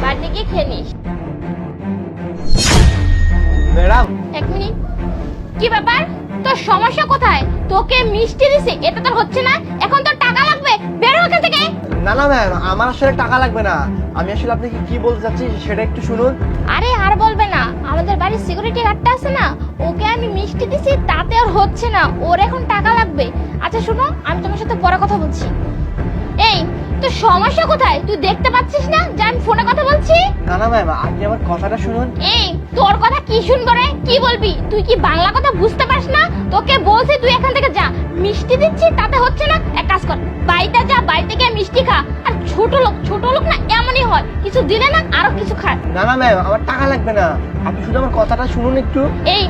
বাড়িতে গিয়ে খেয়ে নিস। ম্যাডাম, এক মিনিট, কি ব্যাপার? তোর সমস্যা কোথায়? তোকে মিষ্টি দিছে, এটা তোর হচ্ছে না? এখন তোর টাকা লাগবে, বের হ এখান থেকে। না না ম্যাম, আমার আসলে টাকা লাগবে না। আমি আসলে আপনাকে কি বলতে চাচ্ছি সেটা একটু শুনুন। আরে আর বলবে না, আমাদের বাড়ির সিকিউরিটি গার্ডটা আছে না, ওকে আমি মিষ্টি দিছি, তাতে আর হচ্ছে না, ওর এখন টাকা লাগবে। আচ্ছা শোনো, আমি তোমার সাথে পরে কথা বলছি। এই, তোর সমস্যা কোথায়? তুই দেখতে পাচ্ছিস না যে আমি ফোনে কথা বলছি? না না ম্যাম, আপনি আমার কথাটা শুনুন। এই, তোর কথা কি শুনবো রে? কি বলবি? তুই কি বাংলা কথা বুঝতে পারছ না? তোকে বলছি তুই এখান থেকে যা, মিষ্টি দিচ্ছি তাতে হচ্ছে না, এক কাজ কর, বাড়িতে যা, বাড়িতে গিয়ে মিষ্টি খা। আর ছোট লোক না এমনই হয়, কিছু দিলে না আরো কিছু খায়। না না ম্যাম, আমার টাকা লাগবে না, আপনি শুধু আমার কথাটা শুনুন একটু। এই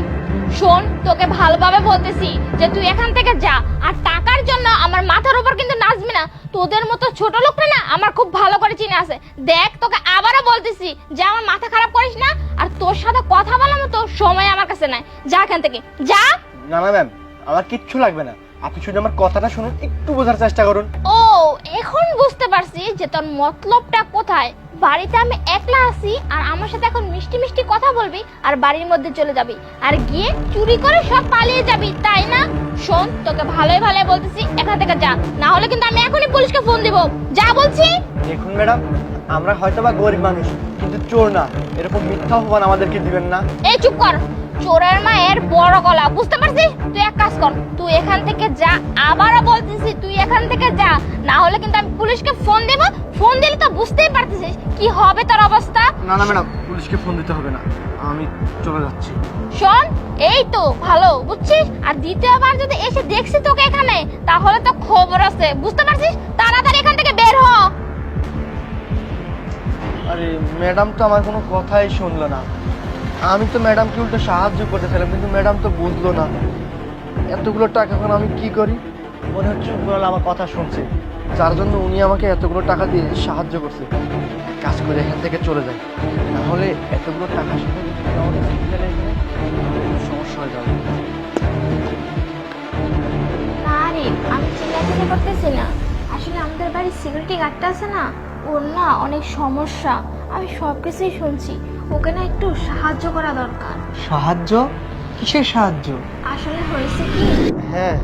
শোন, তোকে ভালোভাবে বলতেছি যে তুই এখান থেকে যা, আর টাকার জন্য আমার মাথার উপর কিন্তু নাচবি না। তোদের মতো ছোট লোকরা না আমার খুব ভালো করে চিনে আছে। দেখ, তোকে আবারও বলতেছি যে আমার মাথা খারাপ করিস না, আর তোর সাথে কথা বলার মতো সময় আমার কাছে নাই। যা এখান থেকে যা। না না ম্যাম, আমার কিচ্ছু লাগবে না, আপনি শুধু আমার কথাটা শুনুন, একটু বোঝার চেষ্টা করুন। ও, এখন বুঝতে পারছি যে তোর মতলবটা কোথায়। বাড়িতে আমি একলা আছি আর আমার সাথে এখন মিষ্টি মিষ্টি কথা বলবি, আর বাড়ির মধ্যে চলে যাবি, আর গিয়ে চুরি করে সব পালিয়ে যাবি, তাই না? শোন, তোকে ভালোই ভালোই বলতেছি, এখান থেকে যা, না হলে কিন্তু আমি এখনই পুলিশকে ফোন দিব। যা বলছি। দেখুন ম্যাডাম, আমরা হয়তোবা গরিব মানুষ, কিন্তু চোর না। এরকম মিথ্যা অপমান আমাদেরকে দিবেন না। এই চুপ কর, চোরের মায়ের বড় গলা, বুঝতে পারছিস? তুই এক কাজ কর, তুই এখান থেকে যা, আবারও বলতেছি তুই এখান থেকে যা, না হলে কিন্তু আমি পুলিশকে ফোন দেব। ফোন দিলে তো বুঝতেই পারতেছিস কি হবে তোর অবস্থা। না না ম্যাডাম, পুলিশকে ফোন দিতে হবে না, আমি চলে যাচ্ছি। শোন, এই তো ভালো, বুঝছিস? আর দ্বিতীয়বার যদি এসে দেখছি তোকে এখানে, তাহলে তো খবর আছে, বুঝতে পারছিস? তাড়াতাড়ি এখান থেকে বের হ। আরে ম্যাডাম তো আমার কোনো কথাই শুনলো না। আমি তো ম্যাডামকে উল্টো সাহায্য করতেছিলাম, কিন্তু ম্যাডাম তো বুঝলো না। এতগুলো টাকা এখন আমি কি করি? মনে হচ্ছে উপরওয়ালা আমার কথা শুনছে, যার জন্য উনি আমাকে এতগুলো টাকা দিয়ে সাহায্য করছে। কাজ করে এখান থেকে চলে যায়, নাহলে এতগুলো টাকার সাথে যদি কেউ আমাকে চিঠি ফেলে এখানে, তাহলে সমস্যা হয়ে যাবে। আরে আমি চিল্লাচিল্লি করতেছি না, আসলে আমাদের বাড়ির সিকিউরিটি গার্ডটা আছে না, ওর না অনেক সমস্যা, আমি সবকিছুই শুনছি। ওকে না একটু সাহায্য করা দরকার। সাহায্য? কিসের সাহায্য? আসলে হয়েছে কি, হ্যাঁ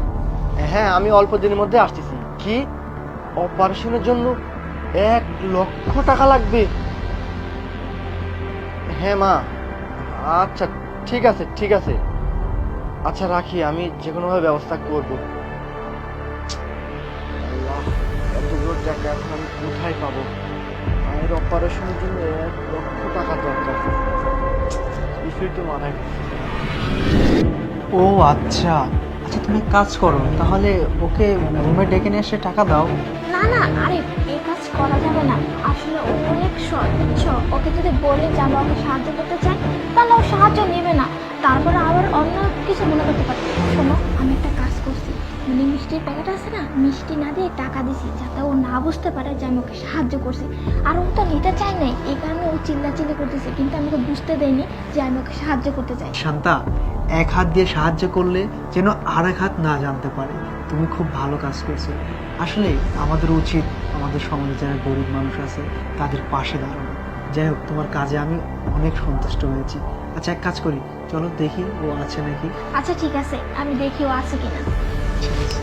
হ্যাঁ, আমি অল্প দিনের মধ্যে আসতেছি। কি অপারেশনের জন্য 1,00,000 টাকা লাগবে? হ্যাঁ মা, আচ্ছা ঠিক আছে ঠিক আছে, আচ্ছা রাখি, আমি যে কোনোভাবে ব্যবস্থা করব। আল্লাহ, এতগুলো টাকা এখন আমি কোথায় পাবো? মায়ের অপারেশনের জন্য 1,00,000 টাকা দরকার, কিছুই তো মাথায় ঢুকছে না। ও আচ্ছা আচ্ছা, তুমি এক কাজ করো তাহলে, ওকে রুমে ডেকে নিয়ে এসে টাকা দাও। না না, আরে এই কাজ করা যাবে না, আসলে ও অনেক সৎ, বুঝছো? ওকে যদি বলে যে আমরা ওকে সাহায্য করতে চাই, তাহলে ও সাহায্য নেবে না, তারপরে আবার অন্য কিছু মনে করতে পারে। শোনো, আমি একটা কাজ করছি, মানে মিষ্টির প্যাকেট আছে না, মিষ্টি না দিয়ে টাকা দিছি, যাতে ও না বুঝতে পারে যে আমি ওকে সাহায্য করছি। আর ও তো নিতে চায় নাই, এই কারণে ও চিল্লাচিল্লি করতেছে, কিন্তু আমি ওকে বুঝতে দেয়নি যে আমি ওকে সাহায্য করতে চাই। শান্তা, এক হাত দিয়ে সাহায্য করলে যেন আর এক হাত না জানতে পারে। তুমি খুব ভালো কাজ করছো। আসলে আমাদের উচিত আমাদের সমাজে যারা গরিব মানুষ আছে তাদের পাশে দাঁড়ানো। যাই হোক, তোমার কাজে আমি অনেক সন্তুষ্ট হয়েছি। আচ্ছা এক কাজ করি, চলো দেখি ও আছে নাকি। আচ্ছা ঠিক আছে, আমি দেখি ও আছে কিনা। ঠিক আছে।